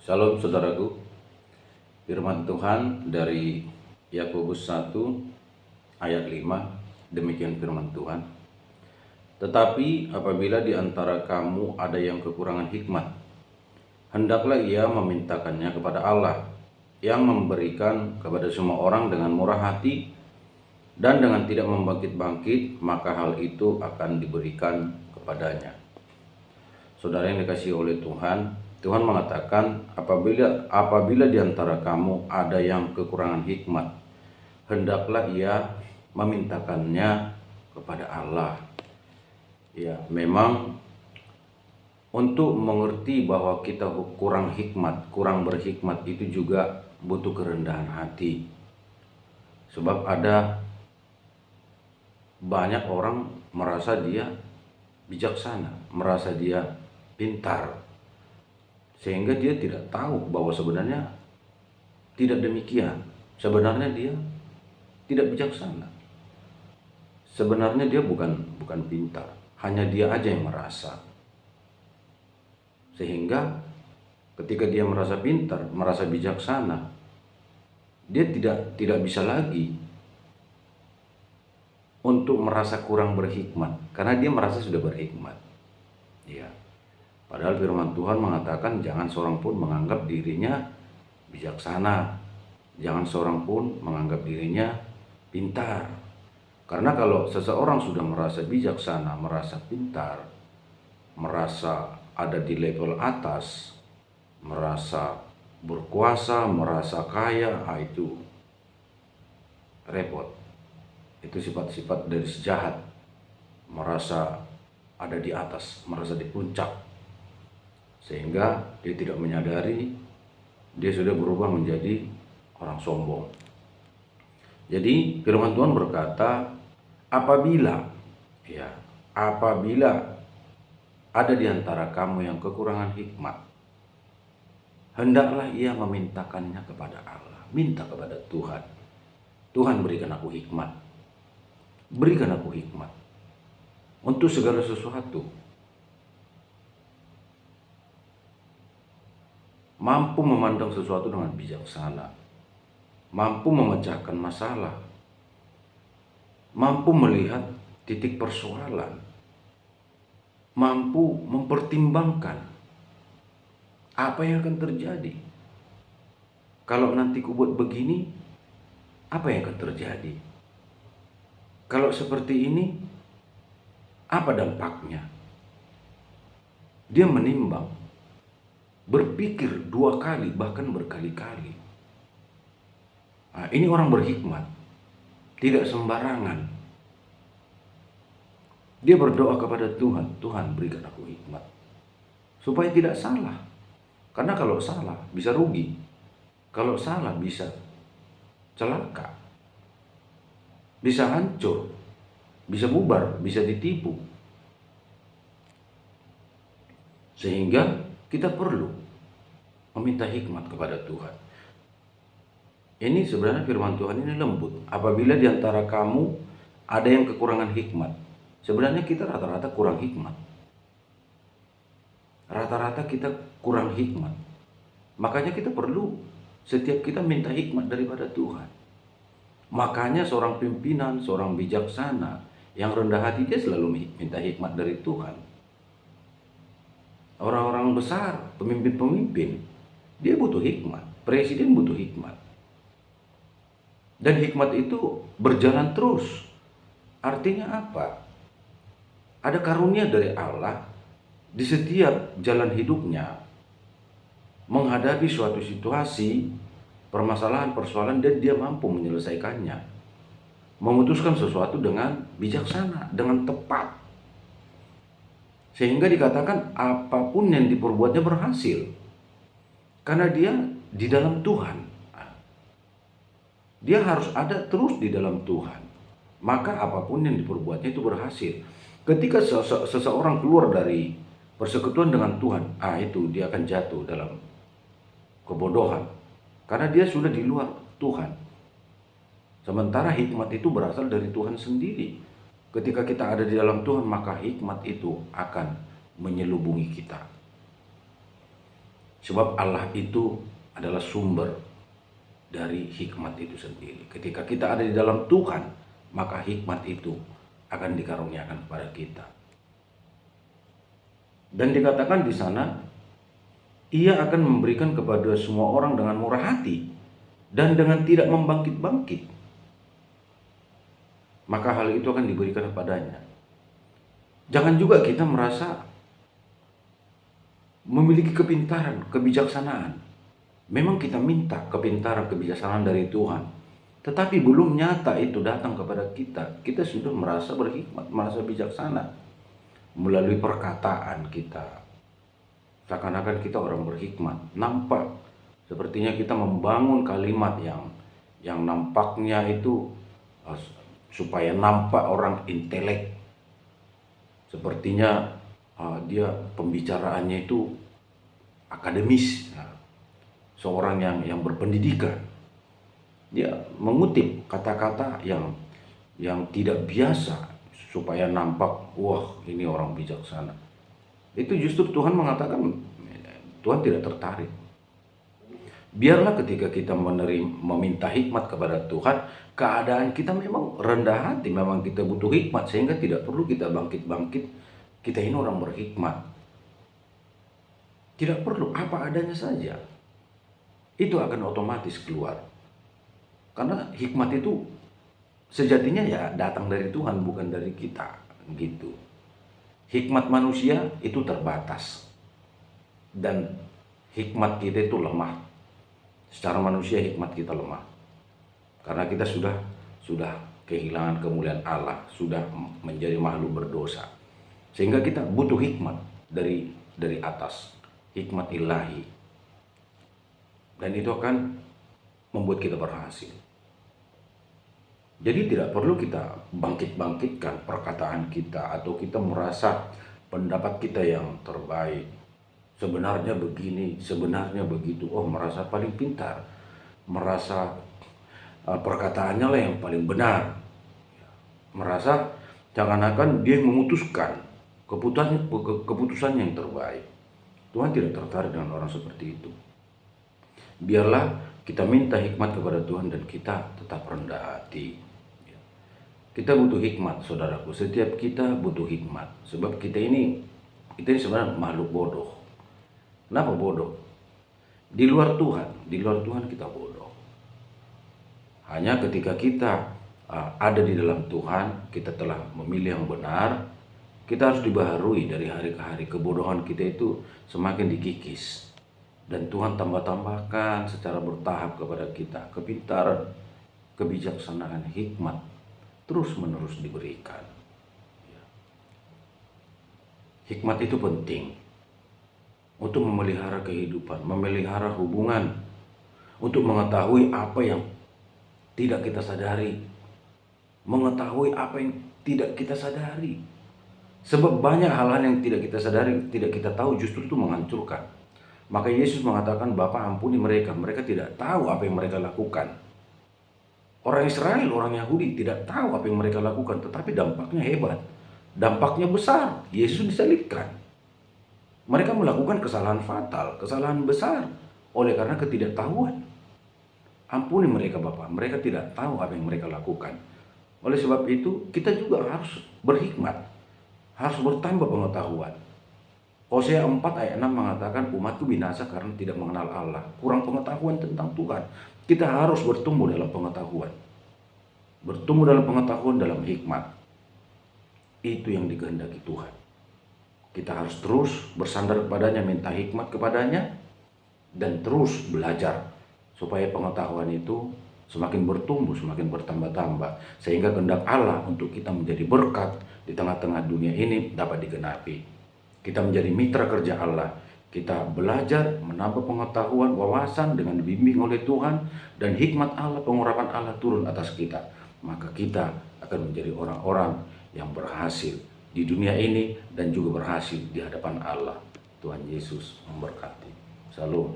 Shalom saudaraku, firman Tuhan dari Yakobus 1 ayat 5, demikian firman Tuhan. Tetapi apabila di antara kamu ada yang kekurangan hikmat, hendaklah ia memintakannya kepada Allah, yang memberikan kepada semua orang dengan murah hati dan dengan tidak membangkit-bangkit, maka hal itu akan diberikan kepadanya. Saudara yang dikasihi oleh Tuhan, Tuhan mengatakan apabila di antara kamu ada yang kekurangan hikmat, hendaklah ia memintakannya kepada Allah. Ya, memang untuk mengerti bahwa kita kurang hikmat, kurang berhikmat itu juga butuh kerendahan hati. Sebab ada banyak orang merasa dia bijaksana, merasa dia pintar, sehingga dia tidak tahu bahwa sebenarnya tidak demikian. Sebenarnya dia tidak bijaksana. Sebenarnya dia bukan pintar, hanya dia aja yang merasa. Sehingga ketika dia merasa pintar, merasa bijaksana, dia tidak bisa lagi untuk merasa kurang berhikmat, karena dia merasa sudah berhikmat. Ya. Padahal firman Tuhan mengatakan jangan seorang pun menganggap dirinya bijaksana, jangan seorang pun menganggap dirinya pintar. Karena kalau seseorang sudah merasa bijaksana, merasa pintar, merasa ada di level atas, merasa berkuasa, merasa kaya, itu repot. Itu sifat-sifat dari sejahat, merasa ada di atas, merasa di puncak, sehingga dia tidak menyadari dia sudah berubah menjadi orang sombong. Jadi firman Tuhan berkata, apabila ada di antara kamu yang kekurangan hikmat, hendaklah ia memintakannya kepada Allah. Minta kepada Tuhan. Tuhan, berikan aku hikmat. Berikan aku hikmat untuk segala sesuatu. Mampu memandang sesuatu dengan bijaksana, mampu memecahkan masalah, mampu melihat titik persoalan, mampu mempertimbangkan apa yang akan terjadi. Kalau nanti kubuat begini, apa yang akan terjadi? Kalau seperti ini, apa dampaknya? Dia menimbang, berpikir 2 kali, bahkan berkali-kali. Nah, ini orang berhikmat, tidak sembarangan. Dia berdoa kepada Tuhan, Tuhan berikan aku hikmat, supaya tidak salah. Karena kalau salah bisa rugi, kalau salah bisa celaka, bisa hancur, bisa bubar, bisa ditipu. Sehingga kita perlu meminta hikmat kepada Tuhan. Ini sebenarnya firman Tuhan ini lembut. Apabila di antara kamu ada yang kekurangan hikmat, sebenarnya kita rata-rata kurang hikmat. Rata-rata kita kurang hikmat. Makanya kita perlu setiap kita minta hikmat daripada Tuhan. Makanya seorang pimpinan, seorang bijaksana yang rendah hati, dia selalu minta hikmat dari Tuhan. Orang-orang besar, pemimpin-pemimpin, dia butuh hikmat. Presiden butuh hikmat. Dan hikmat itu berjalan terus. Artinya apa? Ada karunia dari Allah di setiap jalan hidupnya, menghadapi suatu situasi, permasalahan, persoalan, dan dia mampu menyelesaikannya, memutuskan sesuatu dengan bijaksana, dengan tepat, sehingga dikatakan apapun yang diperbuatnya berhasil, karena dia di dalam Tuhan. Dia harus ada terus di dalam Tuhan, maka apapun yang diperbuatnya itu berhasil. Ketika seseorang keluar dari persekutuan dengan Tuhan, itu dia akan jatuh dalam kebodohan, karena dia sudah di luar Tuhan. Sementara hikmat itu berasal dari Tuhan sendiri. Ketika kita ada di dalam Tuhan, maka hikmat itu akan menyelubungi kita. Sebab Allah itu adalah sumber dari hikmat itu sendiri. Ketika kita ada di dalam Tuhan, maka hikmat itu akan dikaruniakan kepada kita. Dan dikatakan di sana, Ia akan memberikan kepada semua orang dengan murah hati dan dengan tidak membangkit-bangkit. Maka hal itu akan diberikan kepadanya. Jangan juga kita merasa memiliki kepintaran, kebijaksanaan. Memang kita minta kepintaran, kebijaksanaan dari Tuhan. Tetapi belum nyata itu datang kepada kita. Kita sudah merasa berhikmat, merasa bijaksana melalui perkataan kita. Seakan-akan kita orang berhikmat. Nampak sepertinya kita membangun kalimat yang nampaknya itu supaya nampak orang intelek. Sepertinya dia pembicaraannya itu akademis. Seorang yang berpendidikan. Dia mengutip kata-kata yang tidak biasa supaya nampak, wah ini orang bijaksana. Itu justru Tuhan mengatakan, Tuhan tidak tertarik. Biarlah ketika kita meminta hikmat kepada Tuhan, keadaan kita memang rendah hati, memang kita butuh hikmat, sehingga tidak perlu kita bangkit-bangkit, kita ini orang berhikmat. Tidak perlu, apa adanya saja. Itu akan otomatis keluar. Karena hikmat itu sejatinya ya datang dari Tuhan, bukan dari kita, gitu. Hikmat manusia itu terbatas. Dan hikmat kita itu lemah. Secara manusia hikmat kita lemah. Karena kita sudah kehilangan kemuliaan Allah, sudah menjadi makhluk berdosa. Sehingga kita butuh hikmat dari atas, hikmat ilahi. Dan itu akan membuat kita berhasil. Jadi tidak perlu kita bangkit-bangkitkan perkataan kita atau kita merasa pendapat kita yang terbaik. Sebenarnya begini, sebenarnya begitu. Oh, merasa paling pintar. Merasa perkataannya lah yang paling benar. Merasa seakan-akan dia memutuskan keputusan yang terbaik. Tuhan tidak tertarik dengan orang seperti itu. Biarlah kita minta hikmat kepada Tuhan dan kita tetap rendah hati. Kita butuh hikmat, saudaraku. Setiap kita butuh hikmat. Sebab kita ini sebenarnya makhluk bodoh. Kenapa bodoh? Di luar Tuhan kita bodoh. Hanya ketika kita ada di dalam Tuhan, kita telah memilih yang benar, kita harus dibaharui dari hari ke hari. Kebodohan kita itu semakin dikikis. Dan Tuhan tambah-tambahkan secara bertahap kepada kita kepintaran, kebijaksanaan, hikmat terus-menerus diberikan. Hikmat itu penting untuk memelihara kehidupan, memelihara hubungan, untuk mengetahui apa yang tidak kita sadari, mengetahui apa yang tidak kita sadari. Sebab banyak hal-hal yang tidak kita sadari, tidak kita tahu, justru itu menghancurkan. Maka Yesus mengatakan, Bapa ampuni mereka, mereka tidak tahu apa yang mereka lakukan. Orang Israel, orang Yahudi tidak tahu apa yang mereka lakukan, tetapi dampaknya hebat. Dampaknya besar. Yesus disalibkan. Mereka melakukan kesalahan fatal, kesalahan besar oleh karena ketidaktahuan. Ampuni mereka Bapa, mereka tidak tahu apa yang mereka lakukan. Oleh sebab itu, kita juga harus berhikmat, harus bertambah pengetahuan. Hosea 4 ayat 6 mengatakan, umatku binasa karena tidak mengenal Allah. Kurang pengetahuan tentang Tuhan. Kita harus bertumbuh dalam pengetahuan. Bertumbuh dalam pengetahuan, dalam hikmat. Itu yang dikehendaki Tuhan. Kita harus terus bersandar kepadanya, minta hikmat kepadanya, dan terus belajar supaya pengetahuan itu semakin bertumbuh, semakin bertambah-tambah, sehingga kehendak Allah untuk kita menjadi berkat di tengah-tengah dunia ini dapat digenapi. Kita menjadi mitra kerja Allah. Kita belajar, menambah pengetahuan, wawasan dengan dibimbing oleh Tuhan, dan hikmat Allah, pengurapan Allah turun atas kita. Maka kita akan menjadi orang-orang yang berhasil di dunia ini dan juga berhasil di hadapan Allah. Tuhan Yesus memberkati. Salam.